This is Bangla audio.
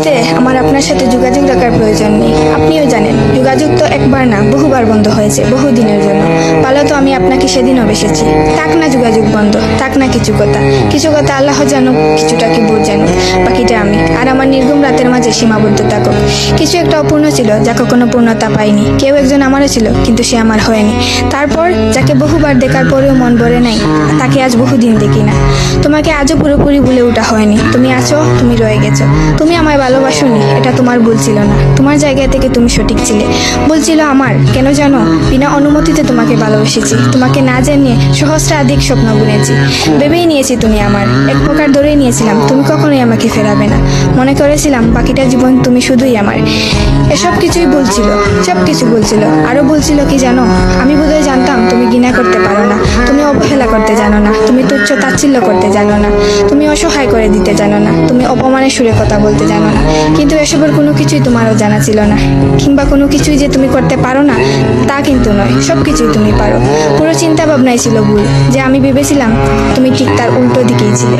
ভালোবাসতে আমার আপনার সাথে যোগাযোগ রাখার প্রয়োজন নেই। আপনিও জানেন যোগাযোগ তো একবার না বহুবার বন্ধ হয়েছে, বহুদিনের জন্য। ভালো তো আমি আপনাকে সেদিনও বেসেছি। থাক না যোগাযোগ বন্ধ, থাক না কিছু কথা। কিছু কথা আল্লাহ জানুক, কিছুটা কি বোঝ জানুক, বাকিটা আমি। আর আমার নির্ঘুম রাতের মাঝে সীমাবদ্ধ থাকুক। কিছু একটা অপূর্ণ ছিল যা কখনো পূর্ণতা পায়নি। কেউ একজন আমারও ছিল, কিন্তু সে আমার হয়নি। তারপর যাকে বহুবার দেখার পরেও মন ভরে নাই, তাকে আজ বহুদিন দেখি না। তোমাকে আজও পুরোপুরি ভুলে ওঠা হয়নি। তুমি আছো, তুমি রয়ে গেছো। তুমি আমায় ভালোবাসোনি, এটা তোমার ভুল ছিল না। তোমার জায়গা থেকে তুমি সঠিক ছিলে। ভুল ছিল আমার। কেন জানো? বিনা অনুমতিতে তোমাকে ভালোবেসেছি। তোমাকে না জানিয়ে সহস্রাধিক স্বপ্ন বুনেছি। ভেবেই নিয়েছি তুমি আমার। এক প্রকার ধরেই নিয়েছিলাম তুমি কখনোই আমাকে ফেরাবে না। মনে করেছিলাম বাকিটা জীবন তুমি শুধুই আমার। এসব কিছুই বলছিল, সব কিছু বলছিল। আরো বলছিল কি জানো? আমি বোধহয় জানতাম তুমি ঘৃণা করতে পারো না, তুমি অবহেলা করতে জানো না, তুমি তুচ্ছ তাচ্ছিল্য করতে জানো না, তুমি অসহায় করে দিতে জানো না, তুমি অপমানের সুরে কথা বলতে জানো না। কিন্তু এসবের কোনো কিছুই তোমারও জানা ছিল না। কিংবা কোনো কিছুই যে তুমি করতে পারো না তা কিন্তু নয়, সব কিছুই তুমি পারো। পুরো চিন্তা ভাবনাই ছিল ভুল। যে আমি ভেবেছিলাম তুমি ঠিক তার উল্টো দিকেই ছিলে।